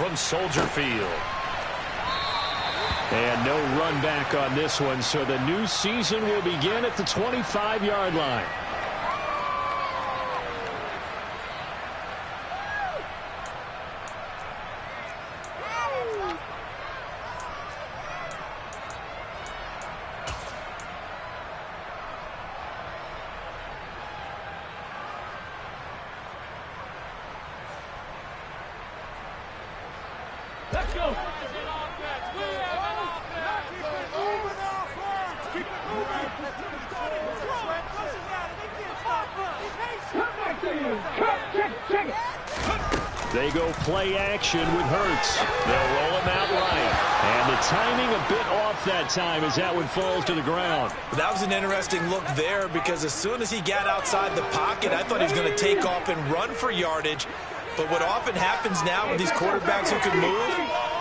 from Soldier Field. And no run back on this one, so the new season will begin at the 25-yard line. Let's go. They go play action with Hurts. They'll roll him out right. And the timing a bit off that time as that one falls to the ground. That was an interesting look there because as soon as he got outside the pocket, I thought he was going to take off and run for yardage. But what often happens now with these quarterbacks who can move,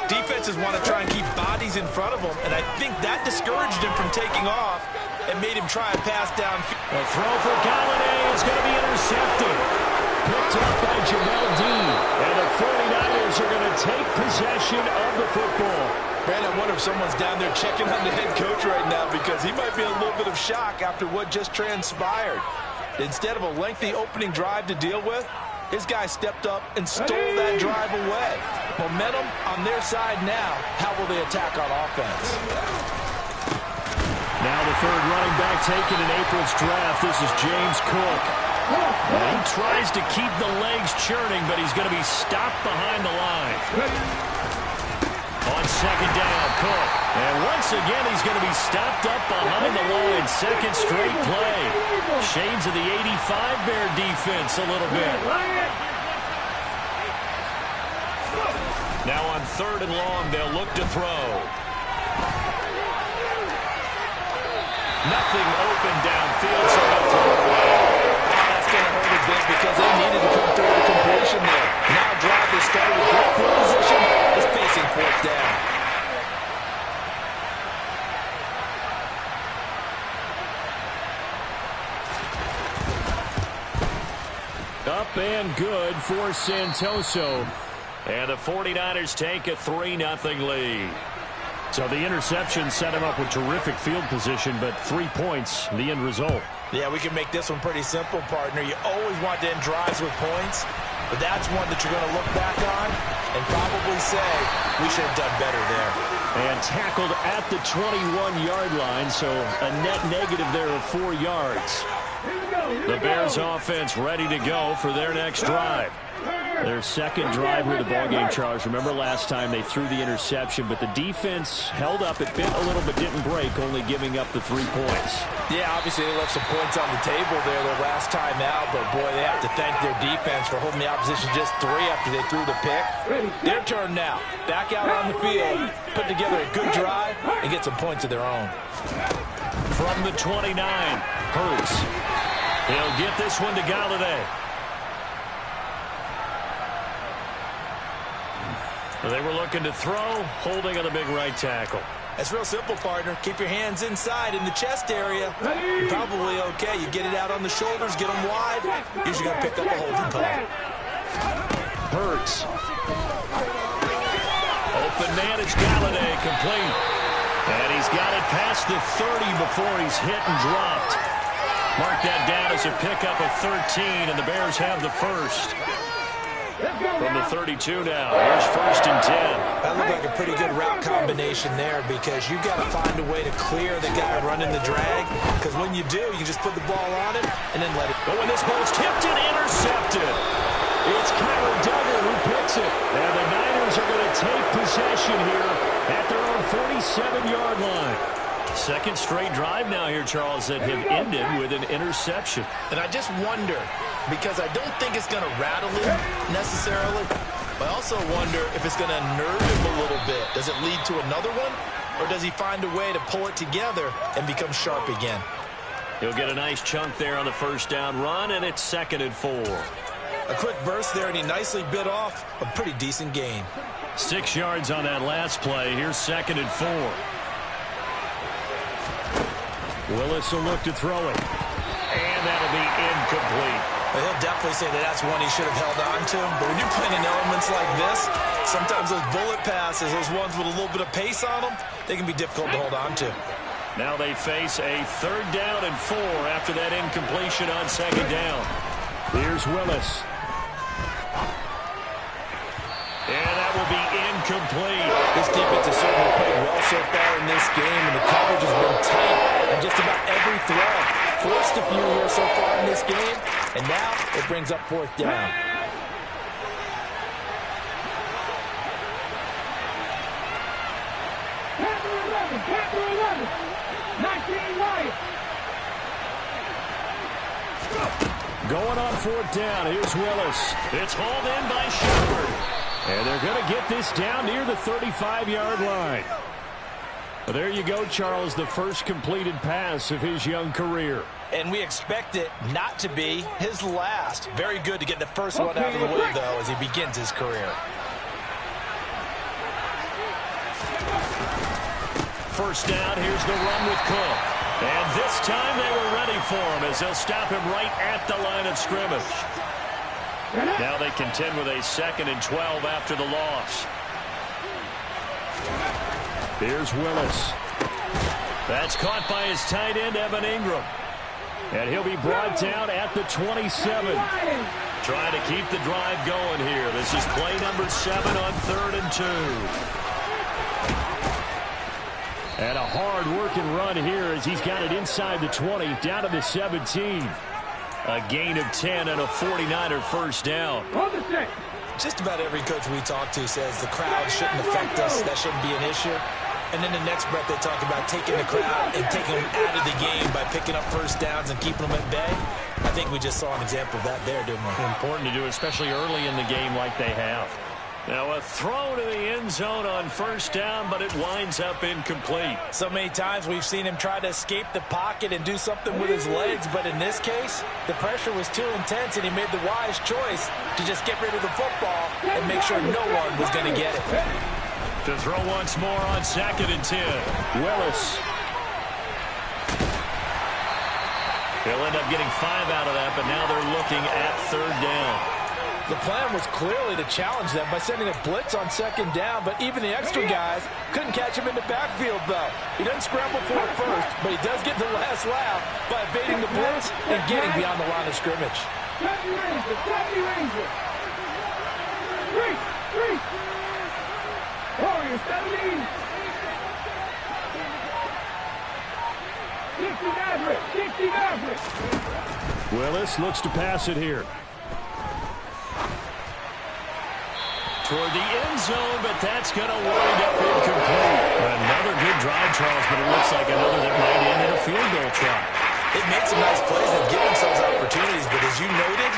defenses want to try and keep bodies in front of them, and I think that discouraged him from taking off and made him try and pass down. A throw for Galladay is going to be intercepted. Picked up by Jamel Dean, and the 49ers are going to take possession of the football. Man, I wonder if someone's down there checking on the head coach right now because he might be in a little bit of shock after what just transpired. Instead of a lengthy opening drive to deal with, his guy stepped up and stole that drive away. Momentum on their side now. How will they attack on offense? Now the third running back taken in April's draft. This is James Cook. And he tries to keep the legs churning, but he's going to be stopped behind the line. On second down, Cook. And once again, he's going to be stopped up behind the line. Second straight play. Shades of the 85 Bear defense a little bit. Now on third and long, they'll look to throw. Nothing open downfield, so they'll throw it away. That's going to hurt a bit because they needed to come through the completion there. Now drive is started with great field position. Is facing fourth down. Up and good for Santoso. And the 49ers take a 3-0 lead. So the interception set him up with terrific field position, but 3 points, the end result. Yeah, we can make this one pretty simple, partner. You always want to end drives with points, but that's one that you're going to look back on and probably say, we should have done better there. And tackled at the 21-yard line, so a net negative there of 4 yards. The Bears offense ready to go for their next drive. Their second drive with the ballgame, Charles. Remember last time they threw the interception, but the defense held up. It bit a little but didn't break, only giving up the 3 points. Yeah, obviously they left some points on the table there their last time out, but boy, they have to thank their defense for holding the opposition just 3 after they threw the pick. Their turn now. Back out on the field, put together a good drive, and get some points of their own. From the 29, Hurts. He'll get this one to Galladay. They were looking to throw, holding on the big right tackle. That's real simple, partner. Keep your hands inside in the chest area. You're probably okay. You get it out on the shoulders, get them wide. Usually going to pick up a holding call. Hurts. Open man, it's Galladay, complete. And he's got it past the 30 before he's hit and dropped. Mark that down as a pickup of 13, and the Bears have the first. From the 32 now, here's 1st and 10. That looked like a pretty good route combination there because you've got to find a way to clear the guy running the drag, because when you do, you just put the ball on him and then let it go. But when this ball's tipped and intercepted, it's Kyler Duggar who picks it. And the Niners are going to take possession here at their own 47-yard line. Second straight drive now here, Charles, that have ended with an interception. And I just wonder, because I don't think it's going to rattle him necessarily, but I also wonder if it's going to nerve him a little bit. Does it lead to another one, or does he find a way to pull it together and become sharp again? He'll get a nice chunk there on the first down run, and it's 2nd and 4. A quick burst there, and he nicely bit off a pretty decent gain. 6 yards on that last play. Here's 2nd and 4. Willis will look to throw it. And that'll be incomplete. Well, he'll definitely say that that's one he should have held on to. But when you're playing in elements like this, sometimes those bullet passes, those ones with a little bit of pace on them, they can be difficult to hold on to. Now they face a 3rd down and 4 after that incompletion on 2nd down. Here's Willis. And that will be incomplete. This defense has certainly played well so far in this game, and the coverage has been tight on just about every throw. Forced a few here so far in this game, and now it brings up 4th down. Going on 4th down. Here's Willis. It's hauled in by Shepard. And they're going to get this down near the 35-yard line. Well, there you go, Charles, the first completed pass of his young career. And we expect it not to be his last. Very good to get the first one out of the way, though, as he begins his career. First down, here's the run with Cook. And this time they were ready for him as they'll stop him right at the line of scrimmage. Now they contend with a 2nd and 12 after the loss. Here's Willis. That's caught by his tight end, Evan Ingram. And he'll be brought down at the 27. Trying to keep the drive going here. This is play number 7 on 3rd and 2. And a hard-working run here as he's got it inside the 20, down to the 17. A gain of 10 and a 49er first down. Just about every coach we talk to says the crowd shouldn't affect us. That shouldn't be an issue. And then the next breath they talk about taking the crowd and taking them out of the game by picking up first downs and keeping them at bay. I think we just saw an example of that there, didn't we? Important to do, especially early in the game like they have. Now a throw to the end zone on first down, but it winds up incomplete. So many times we've seen him try to escape the pocket and do something with his legs, but in this case, the pressure was too intense and he made the wise choice to just get rid of the football and make sure no one was going to get it. To throw once more on 2nd and 10. Willis. He'll end up getting 5 out of that, but now they're looking at 3rd down. The plan was clearly to challenge them by sending a blitz on 2nd down, but even the extra guys couldn't catch him in the backfield, though. He doesn't scramble for it first, but he does get the last laugh by evading the blitz and getting beyond the line of scrimmage. Warriors 17. 60 Maverick. Willis looks to pass it here. Toward the end zone, but that's going to wind up incomplete. Another good drive, Charles, but it looks like another that might end in a field goal try. They've made some nice plays. They've given themselves opportunities, but as you noted,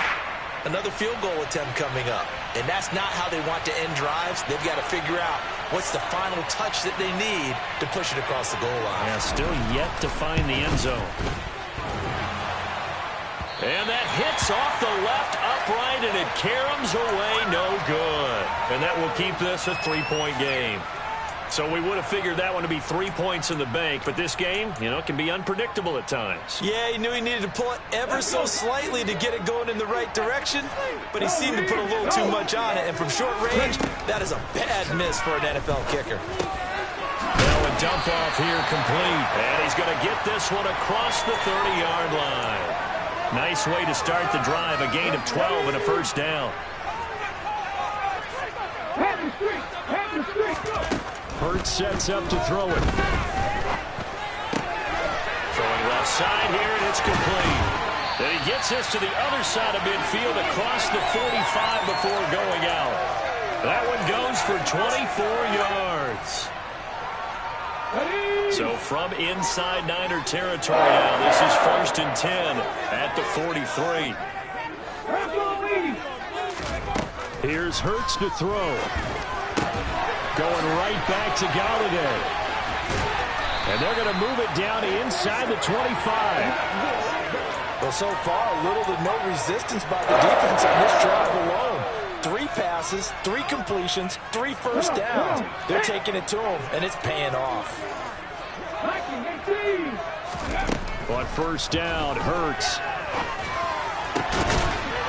another field goal attempt coming up. And that's not how they want to end drives. They've got to figure out what's the final touch that they need to push it across the goal line. Yeah, still yet to find the end zone. And that hits off the left upright, and it caroms away, no good. And that will keep this a 3-point game. So we would have figured that one to be 3 points in the bank, but this game, you know, can be unpredictable at times. Yeah, he knew he needed to pull it ever so slightly to get it going in the right direction, but he seemed to put a little too much on it, and from short range, that is a bad miss for an NFL kicker. Now a dump off here complete, and he's going to get this one across the 30-yard line. Nice way to start the drive, a gain of 12 and a first down. Hurts sets up to throw it. Throwing left side here, and it's complete. Then he gets this to the other side of midfield across the 45 before going out. That one goes for 24 yards. So from inside Niner territory now, this is 1st and 10 at the 43. Here's Hurts to throw. Going right back to Golladay. And they're going to move it down inside the 25. Well, so far, little to no resistance by the defense on this drive alone. 3 passes, 3 completions, 3 first downs. They're taking it to him, and it's paying off. On first down, Hurts.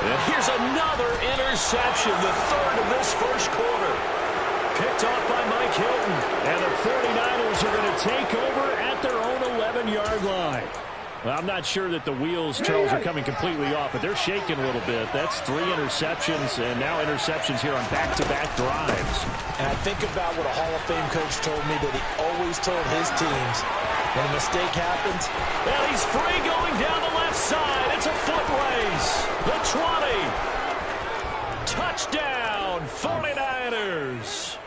And here's another interception, the third of this first quarter. Picked off by Mike Hilton. And the 49ers are going to take over at their own 11-yard line. Well, I'm not sure that the wheels, Charles, are coming completely off, but they're shaking a little bit. That's 3 interceptions, and now interceptions here on back-to-back drives. And I think about what a Hall of Fame coach told me that he always told his teams, when a mistake happens. And he's free going down the left side. It's a foot race. The 20. Touchdown, 49ers.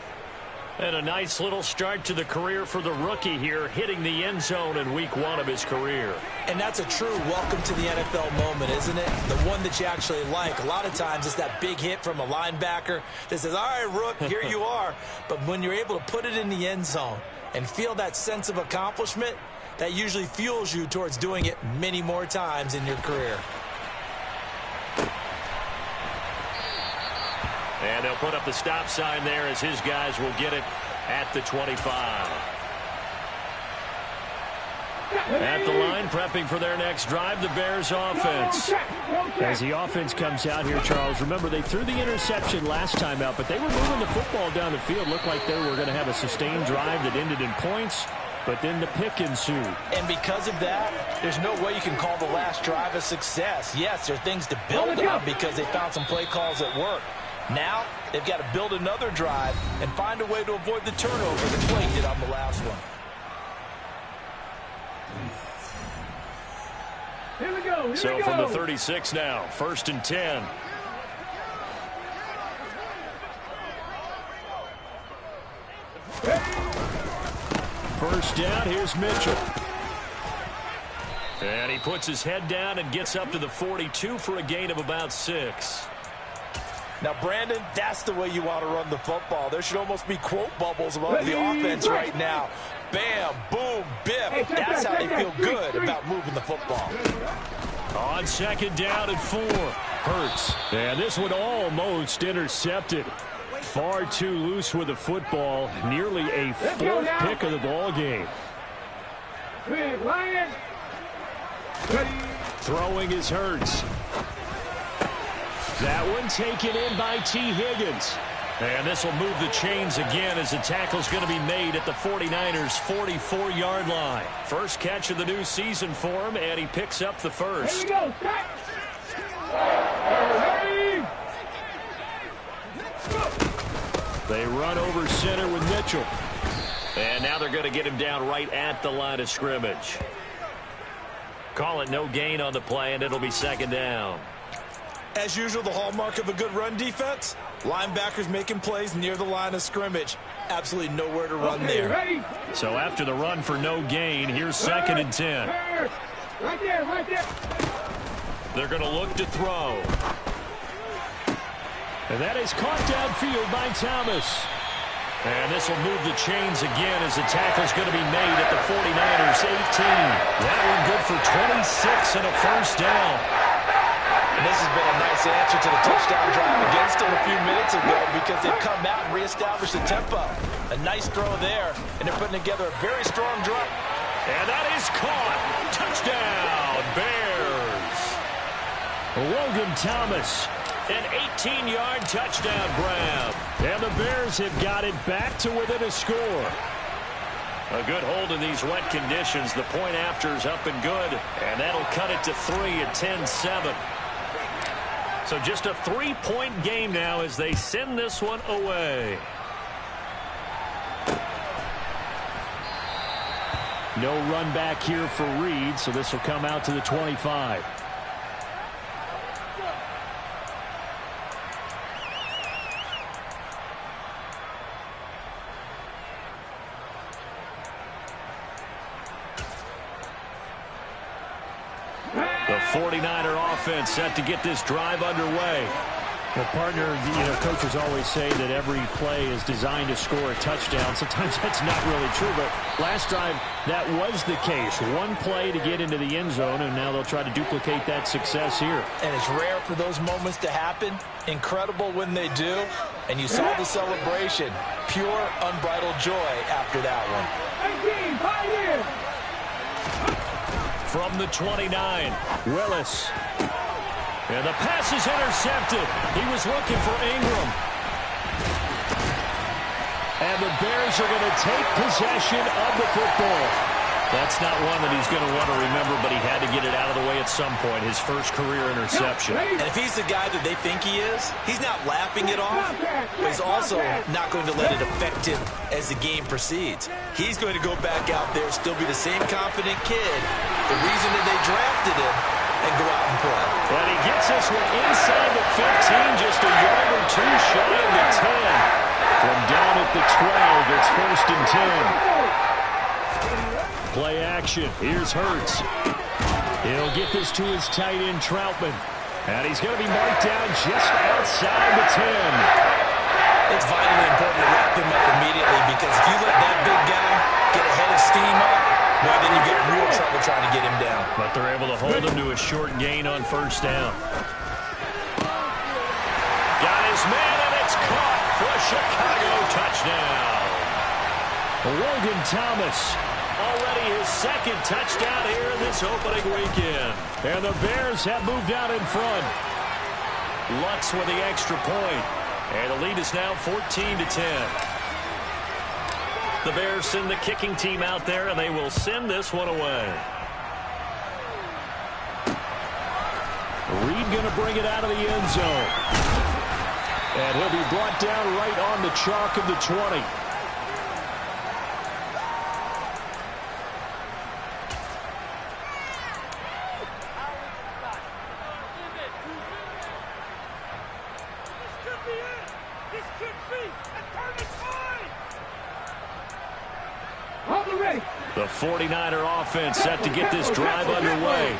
And a nice little start to the career for the rookie here, hitting the end zone in week 1 of his career. And that's a true welcome to the NFL moment, isn't it? The one that you actually like. A lot of times it's that big hit from a linebacker that says, all right, Rook, here you are. But when you're able to put it in the end zone and feel that sense of accomplishment, that usually fuels you towards doing it many more times in your career. And they'll put up the stop sign there as his guys will get it at the 25. At the line, prepping for their next drive, the Bears offense. As the offense comes out here, Charles, remember they threw the interception last time out, but they were moving the football down the field. Looked like they were going to have a sustained drive that ended in points, but then the pick ensued. And because of that, there's no way you can call the last drive a success. Yes, there are things to build on because they found some play calls that work. Now, they've got to build another drive and find a way to avoid the turnover that Clay did on the last one. Here we go. So from the 36 now, 1st and 10. First down, here's Mitchell. And he puts his head down and gets up to the 42 for a gain of about 6. Now, Brandon, that's the way you want to run the football. There should almost be quote bubbles about the offense right now. Bam, boom, biff. That's how they feel good about moving the football. On 2nd down and 4. Hurts. And this one almost intercepted. Far too loose with the football. Nearly a 4th pick of the ball game. Throwing is Hurts. That one taken in by T. Higgins. And this will move the chains again as the tackle's going to be made at the 49ers' 44-yard line. First catch of the new season for him, and he picks up the first. Here we go. They run over center with Mitchell. And now they're going to get him down right at the line of scrimmage. Call it no gain on the play, and it'll be 2nd down. As usual, the hallmark of a good run defense, linebackers making plays near the line of scrimmage. Absolutely nowhere to run there. Ready? So after the run for no gain, here's 2nd and 10. Right there, right there. They're going to look to throw. And that is caught downfield by Thomas. And this will move the chains again as the tackle's going to be made at the 49ers' 18. That one good for 26 and a first down. And this has been a nice answer to the touchdown drive against them a few minutes ago because they've come out and reestablished the tempo. A nice throw there, and they're putting together a very strong drive. And that is caught. Touchdown, Bears. Logan Thomas, an 18-yard touchdown grab. And the Bears have got it back to within a score. A good hold in these wet conditions. The point after is up and good, and that'll cut it to 3 at 10-7. So just a 3-point game now as they send this one away. No run back here for Reed, so this will come out to the 25. The 49er offense set to get this drive underway. Well, partner, coaches always say that every play is designed to score a touchdown. Sometimes that's not really true, but last drive, that was the case. One play to get into the end zone, and now they'll try to duplicate that success here. And it's rare for those moments to happen. Incredible when they do. And you saw the celebration. Pure, unbridled joy after that one. 18, 5 years. From the 29, Willis. And the pass is intercepted. He was looking for Ingram. And the Bears are going to take possession of the football. That's not one that he's going to want to remember, but he had to get it out of the way at some point, his first career interception. And if he's the guy that they think he is, he's not laughing it off, but he's also not going to let it affect him as the game proceeds. He's going to go back out there, still be the same confident kid, the reason that they drafted him, and go out and play. And he gets this one inside the 15, just a yard or two shy of the 10. From down at the 12, it's 1st and 10. Play action. Here's Hurts. He'll get this to his tight end, Troutman. And he's going to be marked down just outside the 10. It's vitally important to wrap him up immediately, because if you let that big guy get ahead of steam up, well, then you get real trouble trying to get him down. But they're able to hold him to a short gain on 1st down. Got his man, and it's caught for a Chicago touchdown. Logan Thomas. Already his 2nd touchdown here in this opening weekend. And the Bears have moved out in front. Lutz with the extra point. And the lead is now 14-10. The Bears send the kicking team out there, and they will send this one away. Reed going to bring it out of the end zone. And he'll be brought down right on the chalk of the 20. The 49er offense set to get this drive underway.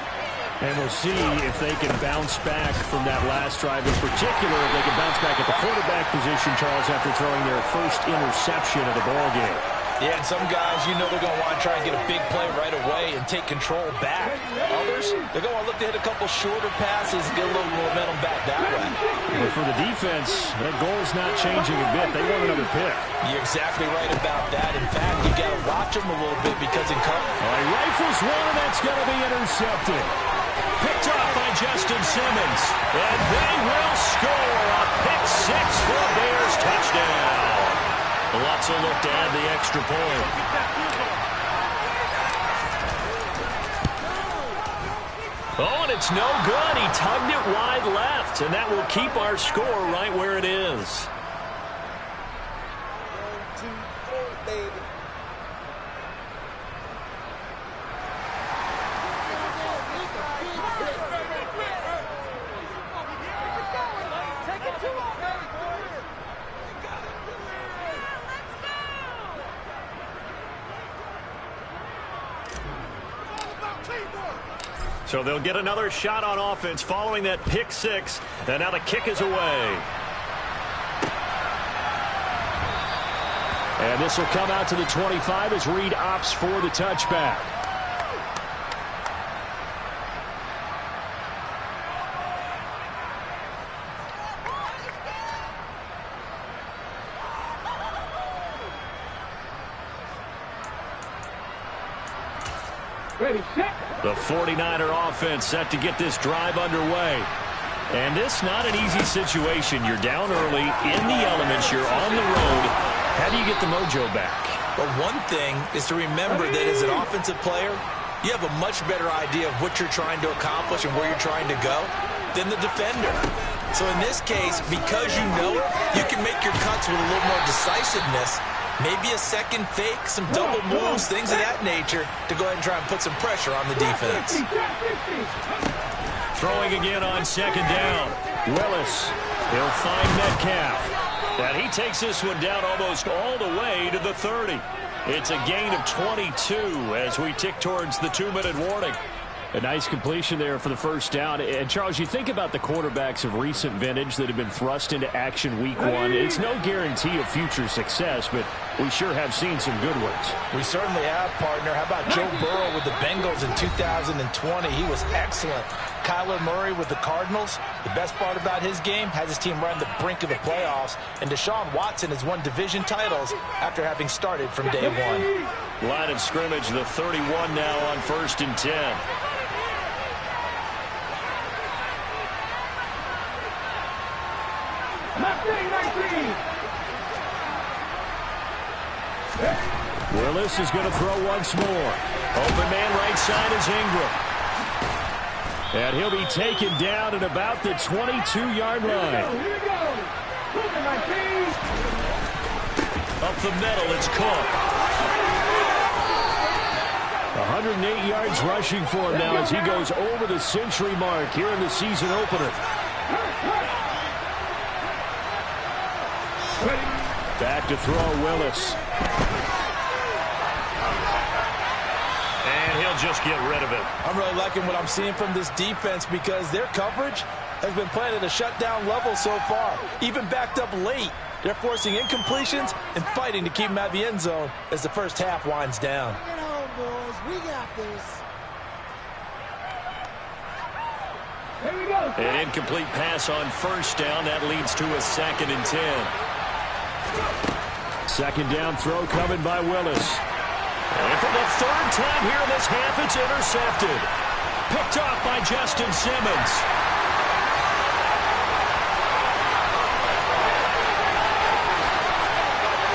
And we'll see if they can bounce back from that last drive, in particular if they can bounce back at the quarterback position, Charles, after throwing their first interception of the ballgame. Yeah, and some guys, you know, they're going to want to try and get a big play right away and take control back. Others, they're going to look to hit a couple shorter passes and get a little momentum back that way. But for the defense, that goal's not changing a bit. They want another pick. You're exactly right about that. In fact, you got to watch them a little bit, because in cover. He rifles one, and that's going to be intercepted. Picked off by Justin Simmons. And they will score a pick 6 for a Bears touchdown. Lutz will look to add the extra point. Oh, and it's no good. He tugged it wide left, and that will keep our score right where it is. So they'll get another shot on offense following that pick 6. And now the kick is away. And this will come out to the 25 as Reed opts for the touchback. Ready, set. The 49er offense set to get this drive underway. And this not an easy situation. You're down early, in the elements, you're on the road. How do you get the mojo back? Well, one thing is to remember that as an offensive player, you have a much better idea of what you're trying to accomplish and where you're trying to go than the defender. So in this case, because you know it, you can make your cuts with a little more decisiveness. Maybe a second fake, some double moves, things of that nature, to go ahead and try and put some pressure on the defense. Throwing again on 2nd down. Willis, he'll find Metcalf. And he takes this one down almost all the way to the 30. It's a gain of 22 as we tick towards the 2-minute warning. A nice completion there for the 1st down. And, Charles, you think about the quarterbacks of recent vintage that have been thrust into action week 1. It's no guarantee of future success, but we sure have seen some good ones. We certainly have, partner. How about Joe Burrow with the Bengals in 2020? He was excellent. Kyler Murray with the Cardinals. The best part about his game, has his team right on the brink of the playoffs. And Deshaun Watson has won division titles after having started from day 1. Line of scrimmage, the 31 now on 1st and 10. Willis is going to throw once more. Open man right side is Ingram. And he'll be taken down at about the 22-yard line. Up the middle, it's Cook. 108 yards rushing for him now as he goes over the century mark here in the season opener. Back to throw, Willis. And he'll just get rid of it. I'm really liking what I'm seeing from this defense because their coverage has been playing at a shutdown level so far. Even backed up late, they're forcing incompletions and fighting to keep them out of the end zone as the first half winds down. Get home, boys. We got this. Here we go. An incomplete pass on first down. That leads to a 2nd and 10. Second down throw coming by Willis. And for the 3rd time here in this half, it's intercepted. Picked off by Justin Simmons.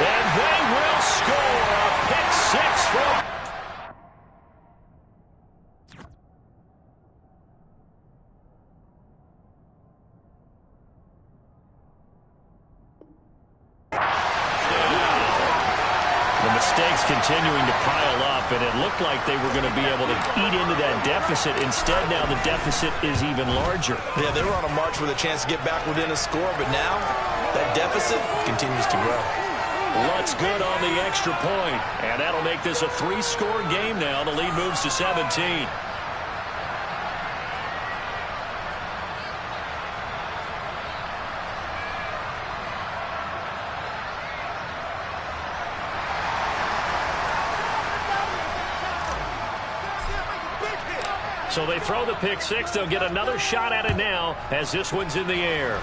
And they will score a pick 6 from... Mistakes continuing to pile up, and it looked like they were going to be able to eat into that deficit. Instead, now the deficit is even larger. Yeah, they were on a march with a chance to get back within a score, but now that deficit continues to grow. Lutz good on the extra point, and that'll make this a 3-score game now. The lead moves to 17. So they throw the pick 6. They'll get another shot at it now as this one's in the air.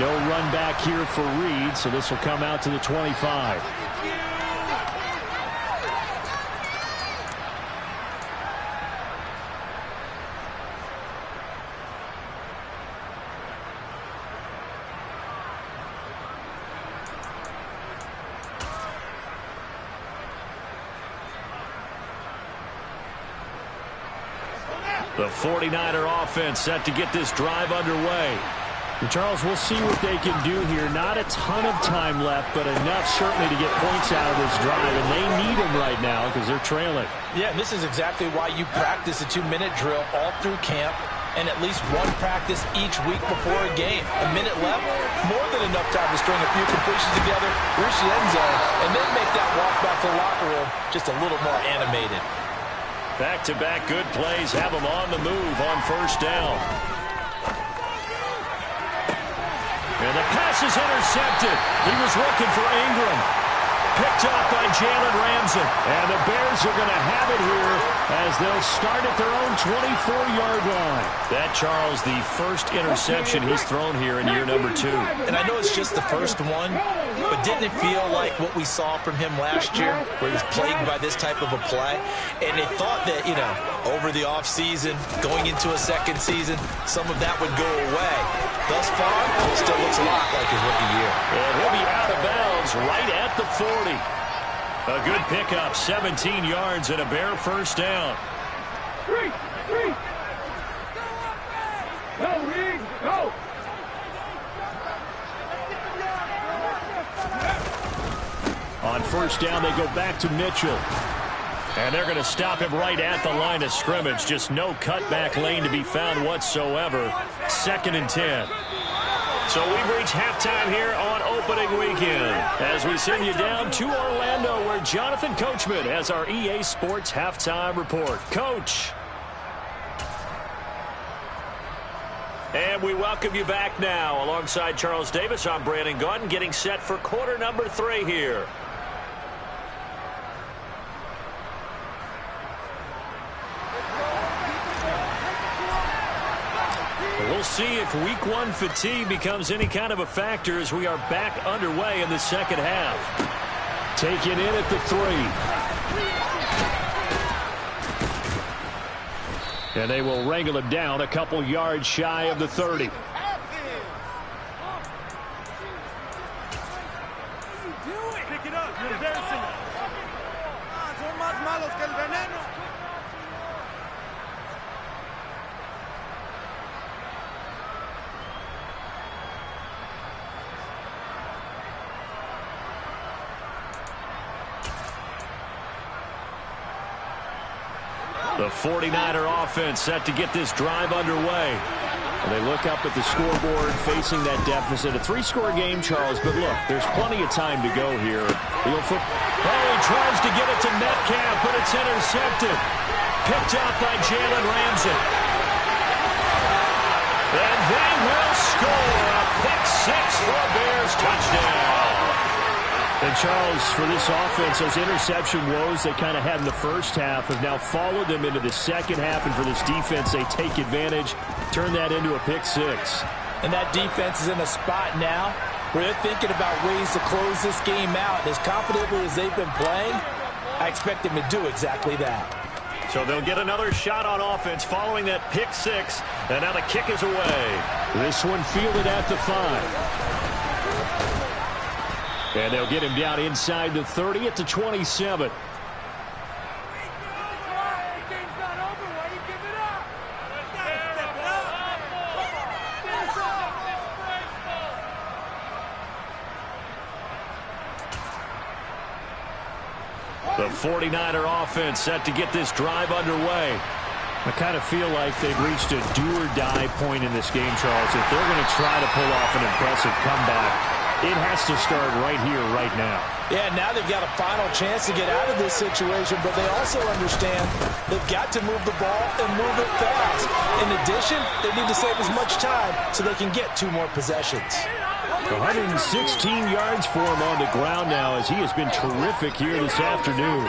No run back here for Reed, so this will come out to the 25. The 49er offense set to get this drive underway. And Charles, we'll see what they can do here. Not a ton of time left, but enough certainly to get points out of this drive, and they need them right now because they're trailing. Yeah, and this is exactly why you practice a 2-minute drill all through camp and at least one practice each week before a game. A minute left, more than enough time to string a few completions together, reach the end zone, and then make that walk back to the locker room just a little more animated. Back-to-back good plays have them on the move on first down. And the pass is intercepted. He was looking for Ingram. Picked off by Jalen Ramsey. And the Bears are going to have it here as they'll start at their own 24-yard line. That, Charles, the first interception he's thrown here in year number 2. And I know it's just the first one, but didn't it feel like what we saw from him last year, where he was plagued by this type of a play? And they thought that, you know, over the offseason, going into a second season, some of that would go away. Thus far, it still looks a lot like his rookie year. And he'll be out of bounds right at the 40. A good pickup, 17 yards and a Bear first down. Three. Go, Reed, go. On first down, they go back to Mitchell. And they're going to stop him right at the line of scrimmage. Just no cutback lane to be found whatsoever. 2nd and 10. So we've reached halftime here on opening weekend as we send you down to Orlando where Jonathan Coachman has our EA Sports halftime report. Coach. And we welcome you back now. Alongside Charles Davis, I'm Brandon Gaudin getting set for quarter number 3 here. We'll see if week 1 fatigue becomes any kind of a factor as we are back underway in the second half. Taken in at the 3. And they will wrangle him down a couple yards shy of the 30. The 49er offense set to get this drive underway. They look up at the scoreboard facing that deficit. A 3-score game, Charles, but look, there's plenty of time to go here. He tries to get it to Metcalf, but it's intercepted. Picked out by Jalen Ramsey. And they will score a pick 6 for a Bears touchdown. And Charles, for this offense, those interception woes they kind of had in the first half have now followed them into the second half. And for this defense, they take advantage, turn that into a pick 6. And that defense is in a spot now where they're thinking about ways to close this game out. As confidently as they've been playing, I expect them to do exactly that. So they'll get another shot on offense following that pick 6. And now the kick is away. This one fielded at the 5. And they'll get him down inside the 30 at the 27. The 49er offense set to get this drive underway. I kind of feel like they've reached a do-or-die point in this game, Charles. If they're going to try to pull off an impressive comeback, it has to start right here, right now. Yeah, now they've got a final chance to get out of this situation, but they also understand they've got to move the ball and move it fast. In addition, they need to save as much time so they can get 2 more possessions. 116 yards for him on the ground now as he has been terrific here this afternoon.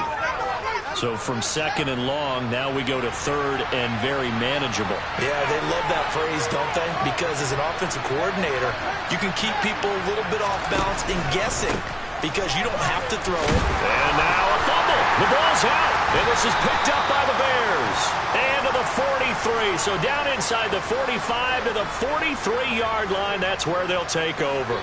So from 2nd and long, now we go to 3rd and very manageable. Yeah, they love that phrase, don't they? Because as an offensive coordinator, you can keep people a little bit off balance and guessing because you don't have to throw it. And now a fumble. The ball's out. And this is picked up by the Bears. And to the 43. So down inside the 45 to the 43-yard line. That's where they'll take over.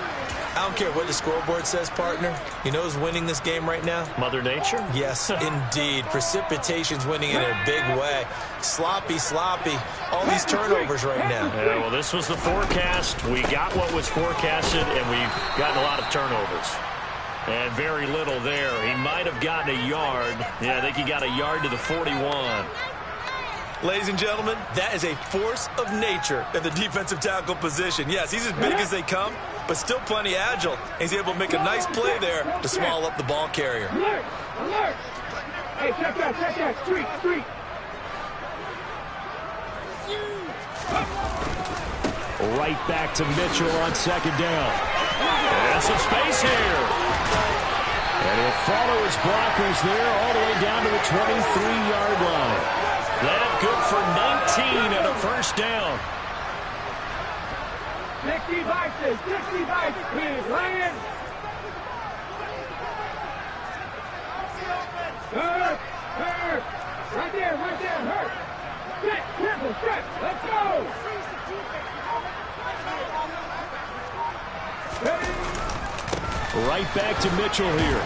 I don't care what the scoreboard says, partner. You know who's winning this game right now? Mother Nature? Yes, indeed. Precipitation's winning in a big way. Sloppy. All these turnovers right now. Yeah, well, this was the forecast. We got what was forecasted, and we've gotten a lot of turnovers. And very little there. He might have gotten a yard. Yeah, I think he got a yard to the 41. Ladies and gentlemen, that is a force of nature at the defensive tackle position. Yes, he's as big as they come, but still plenty agile. He's able to make a nice play there to swallow up the ball carrier. Alert! Alert! Hey, check that. Street. Right back to Mitchell on 2nd down. And some space here. And he'll follow his blockers there all the way down to the 23-yard line. That good for 19 and a 1st down. 60 boxes, please, Ryan. Hurt. Right there, hurt. Stretch, let's go. Right back to Mitchell here.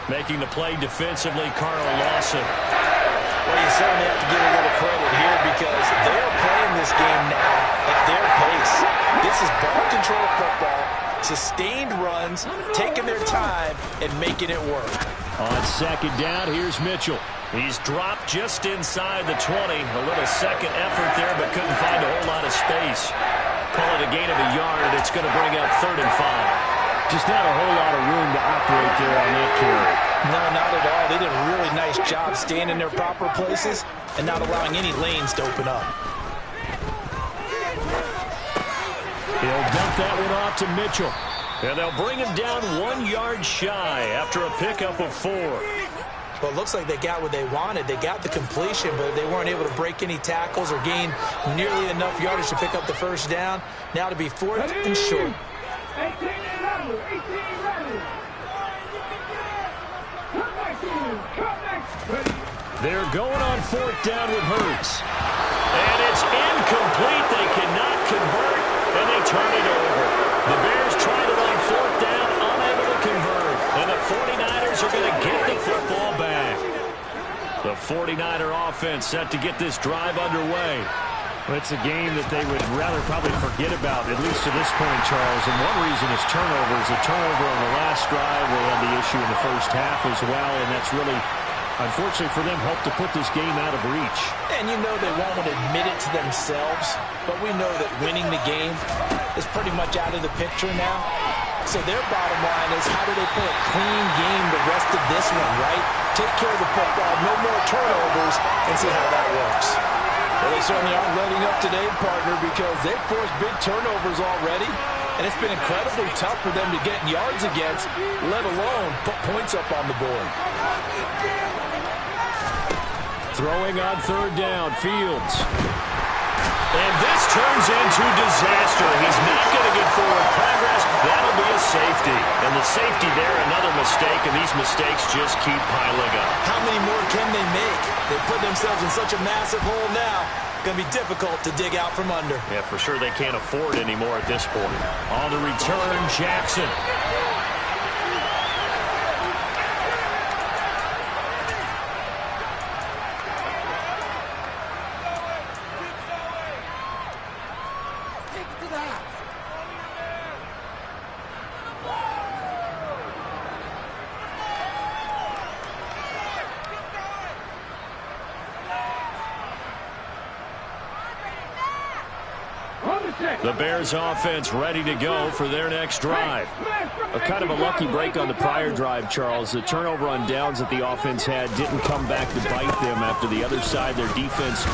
Making the play defensively, Carl Lawson. Well, you certainly have to give a little credit here because they're playing this game now at their pace. This is ball control football, sustained runs, taking their time, and making it work. On 2nd down, here's Mitchell. He's dropped just inside the 20. A little second effort there, but couldn't find a whole lot of space. Call it a gain of a yard. It's going to bring up 3rd and 5. Just not a whole lot of room to operate there on that carry. No, not at all. They did a really nice job staying in their proper places and not allowing any lanes to open up. He'll dump that one off to Mitchell. And they'll bring him down 1 yard shy after a pickup of 4. Well, it looks like they got what they wanted. They got the completion, but they weren't able to break any tackles or gain nearly enough yardage to pick up the 1st down. Now to be 4th and short. 18 Come back. Ready. They're going on 4th down with Hurts. And it's incomplete. They cannot convert, and they turn it over. The Bears tried it on 4th down, unable to convert. And the 49ers are going to get the football back. The 49er offense set to get this drive underway. Well, it's a game that they would rather probably forget about, at least to this point, Charles. And one reason is turnovers. A turnover on the last drive. They had the issue in the first half as well, and that's really, unfortunately for them, helped to put this game out of reach. And you know they won't admit it to themselves, but we know that winning the game is pretty much out of the picture now. So their bottom line is, how do they play a clean game the rest of this one, right? Take care of the football, no more turnovers, and see how that works. Well, they certainly aren't letting up today, partner, because they've forced big turnovers already, and it's been incredibly tough for them to get yards against, let alone put points up on the board. Throwing on 3rd down, Fields. And this turns into disaster. He's not going to get forward progress. That'll be a safety. And the safety there, another mistake, and these mistakes just keep piling up. How many more can they make? They put themselves in such a massive hole now. Going to be difficult to dig out from under. Yeah, for sure they can't afford anymore at this point. On the return, Jackson. The Bears offense ready to go for their next drive. A kind of a lucky break on the prior drive, Charles. The turnover on downs that the offense had didn't come back to bite them after the other side. Their defense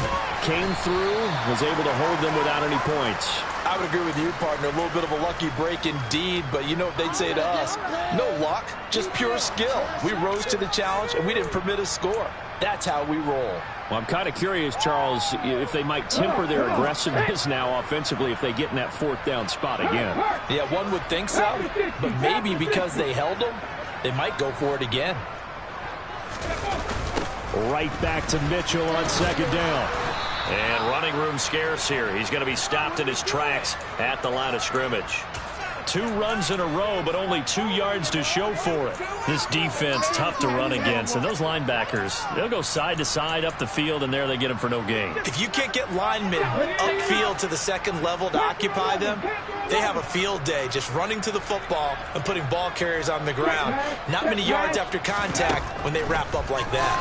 came through, was able to hold them without any points. I would agree with you, partner. A little bit of a lucky break indeed, but you know what they'd say to us? No luck, just pure skill. We rose to the challenge, and we didn't permit a score. That's how we roll. Well, I'm kind of curious, Charles, if they might temper their aggressiveness now offensively if they get in that 4th down spot again. Yeah, one would think so, but maybe because they held them, they might go for it again. Right back to Mitchell on 2nd down. And running room scarce here. He's going to be stopped in his tracks at the line of scrimmage. 2 runs in a row, but only 2 yards to show for it. This defense, tough to run against. And those linebackers, they'll go side to side up the field, and there they get them for no gain. If you can't get linemen upfield to the 2nd level to occupy them, they have a field day just running to the football and putting ball carriers on the ground. Not many yards after contact when they wrap up like that.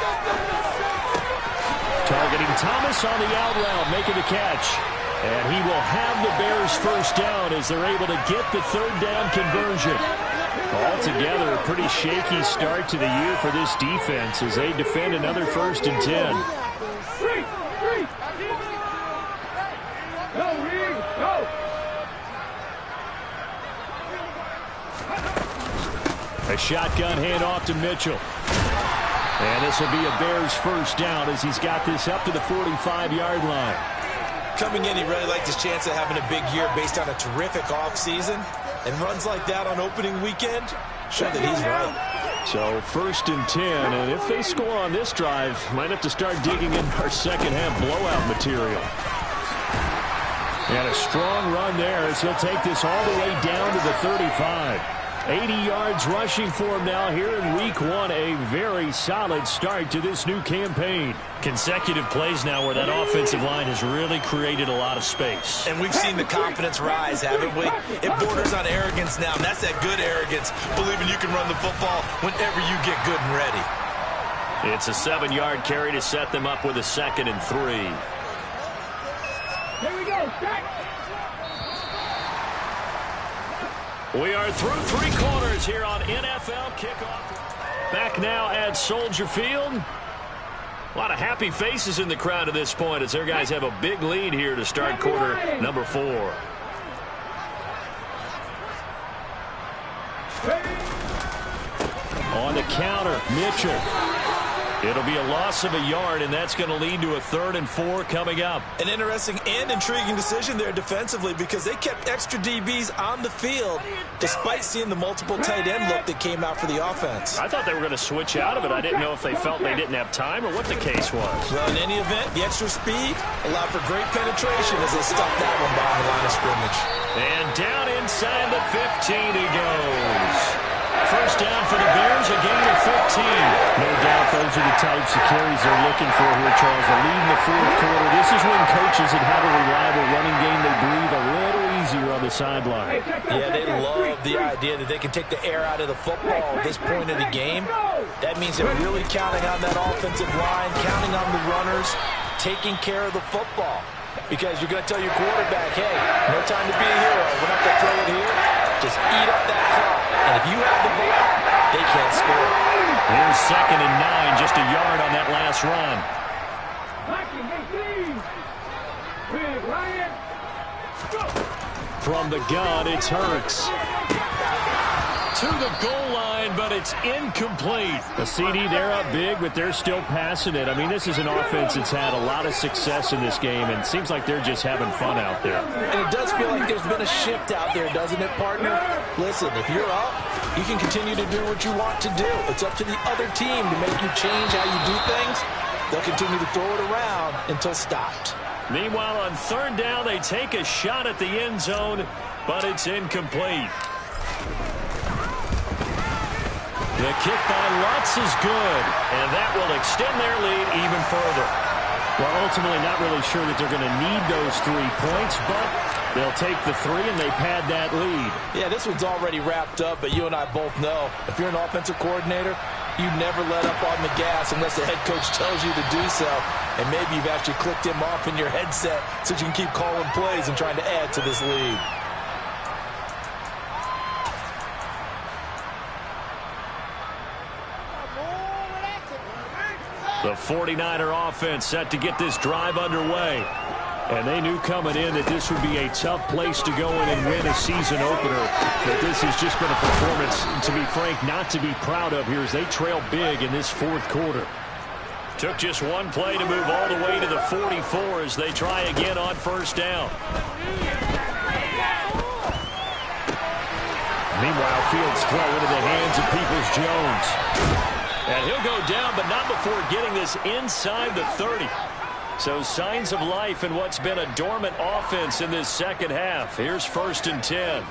Targeting Thomas on the out route, making the catch. And he will have the Bears 1st down as they're able to get the 3rd down conversion. Altogether, a pretty shaky start to the year for this defense as they defend another 1st and 10. A shotgun handoff to Mitchell. And this will be a Bears 1st down as he's got this up to the 45-yard line. Coming in, he really liked his chance of having a big year based on a terrific offseason. And runs like that on opening weekend show that he's right. So 1st and 10, and if they score on this drive, might have to start digging in our second half blowout material. And a strong run there as he'll take this all the way down to the 35. 80 yards rushing for him now here in week 1. A very solid start to this new campaign. Consecutive plays now where that offensive line has really created a lot of space. And we've seen the confidence rise, haven't we? It borders on arrogance now, and that's that good arrogance, believing you can run the football whenever you get good and ready. It's a 7-yard carry to set them up with a 2nd and 3. Here we go, stack. We are through 3 quarters here on NFL Kickoff. Back now at Soldier Field. A lot of happy faces in the crowd at this point as their guys have a big lead here to start quarter number 4. On the counter, Mitchell. It'll be a loss of a yard, and that's going to lead to a 3rd and 4 coming up. An interesting and intriguing decision there defensively because they kept extra DBs on the field despite seeing the multiple tight end look that came out for the offense. I thought they were going to switch out of it. I didn't know if they felt they didn't have time or what the case was. Well, in any event, the extra speed allowed for great penetration as they stuffed that one behind the line of scrimmage. And down inside the 15 he goes. First down for the Bears, a gain of 15. No doubt those are the types of carries they're looking for here, Charles. A lead in the 4th quarter. This is when coaches that have a reliable running game, they breathe a little easier on the sideline. Yeah, they love the idea that they can take the air out of the football at this point of the game. That means they're really counting on that offensive line, counting on the runners, taking care of the football. Because you're going to tell your quarterback, hey, no time to be a hero. We're not going to throw it here. Just eat up that clock. And if you have the ball, they can't score. Here's 2nd and 9, just a yard on that last run. From the gun, it's Hurts. To the goal line, but it's incomplete. The CD, they're up big, but they're still passing it. I mean, this is an offense that's had a lot of success in this game, and it seems like they're just having fun out there. And it does feel like there's been a shift out there, doesn't it, partner? Listen, if you're up, you can continue to do what you want to do. It's up to the other team to make you change how you do things. They'll continue to throw it around until stopped. Meanwhile, on 3rd down, they take a shot at the end zone, but it's incomplete. The kick by Lutz is good, and that will extend their lead even further. Well, ultimately, not really sure that they're going to need those 3 points, but they'll take the 3, and they pad that lead. Yeah, this one's already wrapped up, but you and I both know if you're an offensive coordinator, you never let up on the gas unless the head coach tells you to do so. And maybe you've actually clicked him off in your headset so you can keep calling plays and trying to add to this lead. The 49er offense set to get this drive underway. And they knew coming in that this would be a tough place to go in and win a season opener. But this has just been a performance, to be frank, not to be proud of here as they trail big in this 4th quarter. Took just one play to move all the way to the 44 as they try again on 1st down. Meanwhile, Fields throw into the hands of Peoples-Jones. And he'll go down, but not before getting this inside the 30. So signs of life in what's been a dormant offense in this 2nd half. Here's 1st and 10.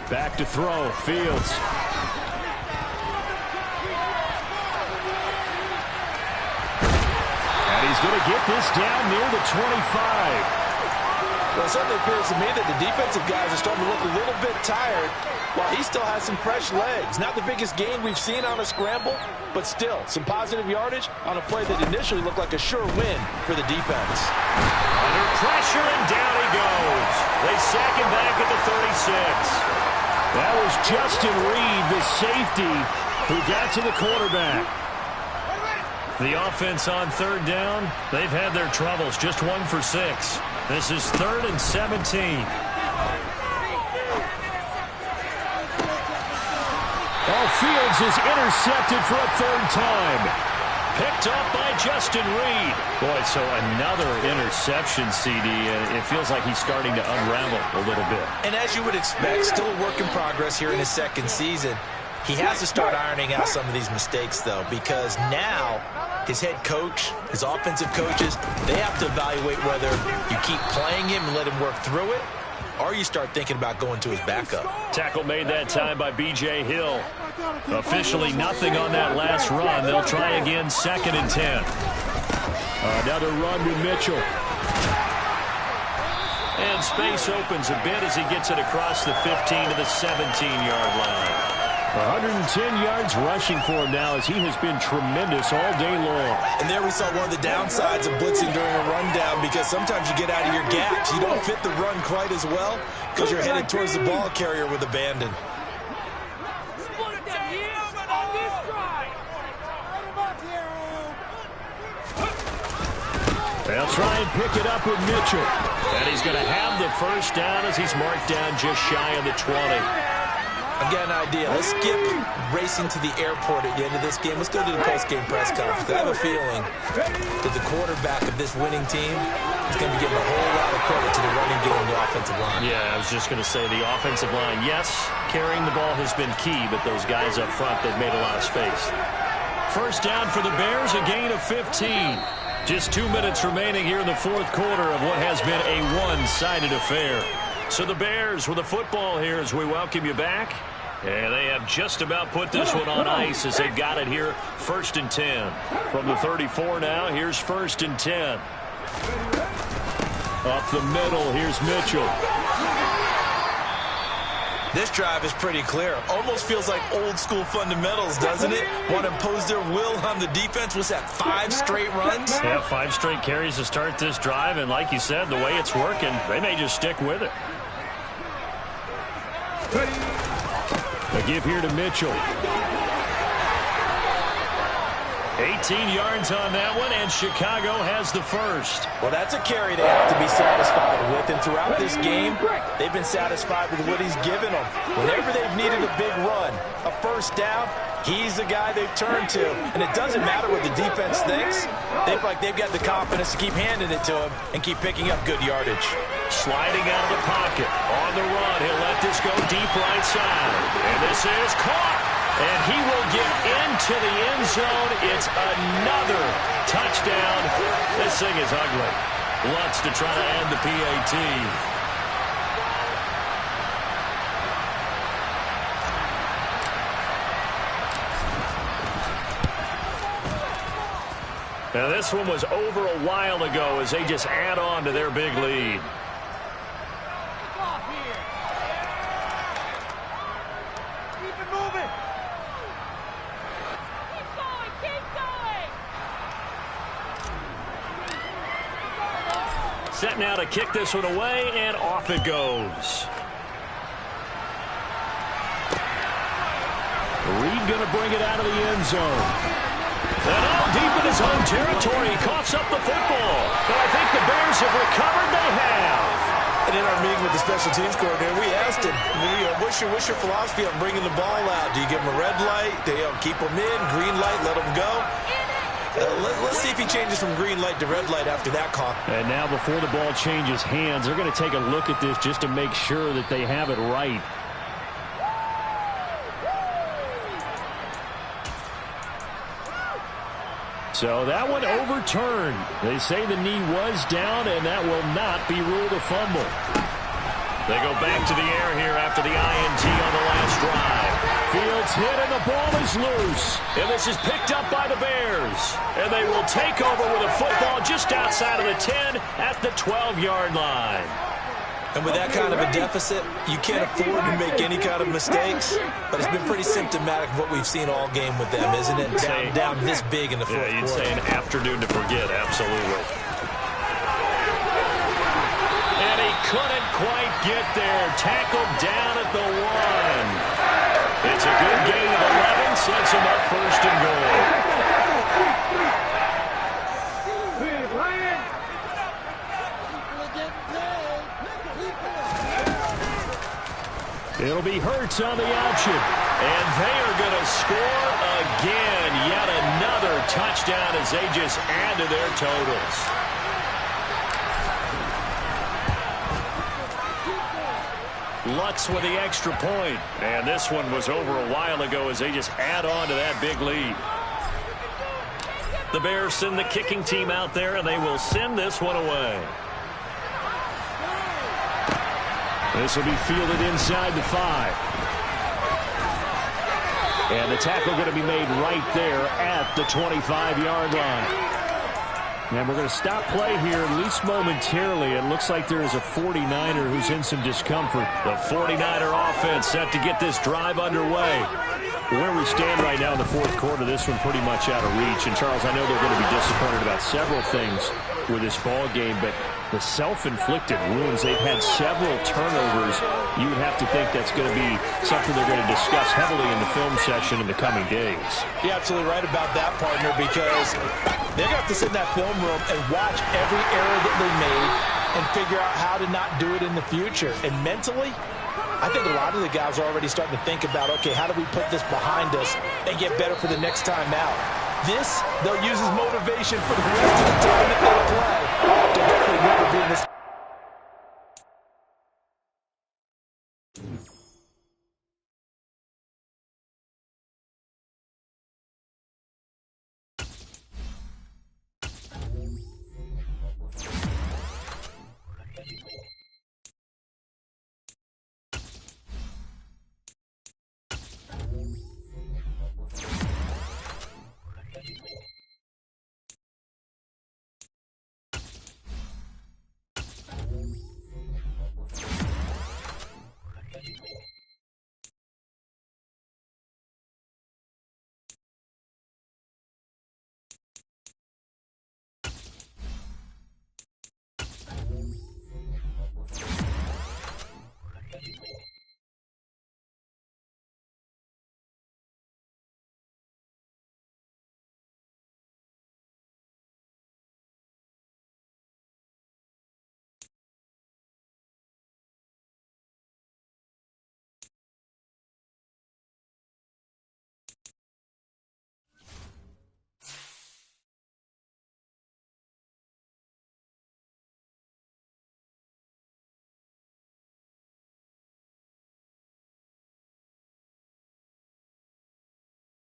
Back to throw, Fields. And he's going to get this down near the 25. Well, it certainly appears to me that the defensive guys are starting to look a little bit tired while he still has some fresh legs. Not the biggest gain we've seen on a scramble, but still some positive yardage on a play that initially looked like a sure win for the defense. Under pressure, and down he goes. They sack him back at the 36. That was Justin Reed, the safety, who got to the quarterback. The offense on 3rd down, they've had their troubles. Just 1 for 6. This is 3rd and 17. Fields is intercepted for a 3rd time. Picked up by Justin Reed. Boy, so another interception, CD, and it feels like he's starting to unravel a little bit. And as you would expect, still a work in progress here in his 2nd season. He has to start ironing out some of these mistakes, though, because now his head coach, his offensive coaches, they have to evaluate whether you keep playing him and let him work through it, or you start thinking about going to his backup. Tackle made that time by B.J. Hill. Officially nothing on that last run. They'll try again, 2nd and 10. Another run to Mitchell. And space opens a bit as he gets it across the 15 to the 17-yard line. 110 yards rushing for him now as he has been tremendous all day long. And there we saw one of the downsides of blitzing during a rundown, because sometimes you get out of your gaps. You don't fit the run quite as well because you're headed towards the ball carrier with abandon. They'll try and pick it up with Mitchell. And he's going to have the first down as he's marked down just shy of the 20. I've got an idea. Let's skip racing to the airport at the end of this game. Let's go to the post-game press conference. I have a feeling that the quarterback of this winning team is going to be giving a whole lot of credit to the running game and the offensive line. Yeah, I was just going to say the offensive line, yes, carrying the ball has been key, but those guys up front, they've made a lot of space. First down for the Bears, a gain of 15. Just 2 minutes remaining here in the fourth quarter of what has been a one-sided affair. So the Bears with the football here as we welcome you back. And they have just about put this one on ice as they've got it here, 1st and 10. From the 34 now, here's 1st and 10. Up the middle, here's Mitchell. This drive is pretty clear. Almost feels like old school fundamentals, doesn't it? Want to impose their will on the defense. Was that 5 straight runs? Yeah, 5 straight carries to start this drive. And like you said, the way it's working, they may just stick with it. A give here to Mitchell. 18 yards on that one, and Chicago has the first. Well, that's a carry they have to be satisfied with, and throughout this game, they've been satisfied with what he's given them. Whenever they've needed a big run, a first down, he's the guy they've turned to. And it doesn't matter what the defense thinks. They feel like they've got the confidence to keep handing it to him and keep picking up good yardage. Sliding out of the pocket. On the run, he'll let this go deep right side. And this is caught. And he will get into the end zone. It's another touchdown. This thing is ugly. Lutz to try to end the PAT. Now this one was over a while ago as they just add on to their big lead. Set now to kick this one away, and off it goes. Reed going to bring it out of the end zone. And out deep in his own territory, he coughs up the football. But I think the Bears have recovered. They have. And in our meeting with the special teams coordinator, we asked him, what's your philosophy on bringing the ball out? Do you give him a red light? Do you keep him in? Green light, let him go? Let's see if he changes from green light to red light after that call. And now before the ball changes hands, they're going to take a look at this just to make sure that they have it right. So that one overturned. They say the knee was down, and that will not be ruled a fumble. They go back to the air here after the INT on the last drive. Fields hit, and the ball is loose. And this is picked up by the Bears. And they will take over with a football just outside of the 10 at the 12-yard line. And with that kind of a deficit, you can't afford to make any kind of mistakes. But it's been pretty symptomatic of what we've seen all game with them, isn't it? Down this big in the fourth quarter. You'd say an afternoon to forget, absolutely. And he couldn't quite get there. Tackled down at the 1. It's a good gain of 11, sets him up 1st and goal. It'll be Hurts on the option. And they are going to score again. Yet another touchdown as they just add to their totals. Lutz with the extra point. And this one was over a while ago as they just add on to that big lead. The Bears send the kicking team out there, and they will send this one away. This will be fielded inside the 5. And the tackle going to be made right there at the 25-yard line. And we're going to stop play here, at least momentarily. It looks like there is a 49er who's in some discomfort. The 49er offense set to get this drive underway. Where we stand right now in the fourth quarter, this one pretty much out of reach. And, Charles, I know they're going to be disappointed about several things with this ball game, but the self-inflicted wounds, they've had several turnovers. You would have to think that's going to be something they're going to discuss heavily in the film section in the coming days. You're absolutely right about that, partner, because they're going to have to sit in that film room and watch every error that they made and figure out how to not do it in the future. And mentally, I think a lot of the guys are already starting to think about, okay, how do we put this behind us and get better for the next time out? This, they'll use as motivation for the rest of the time that they play to hopefully never be in this.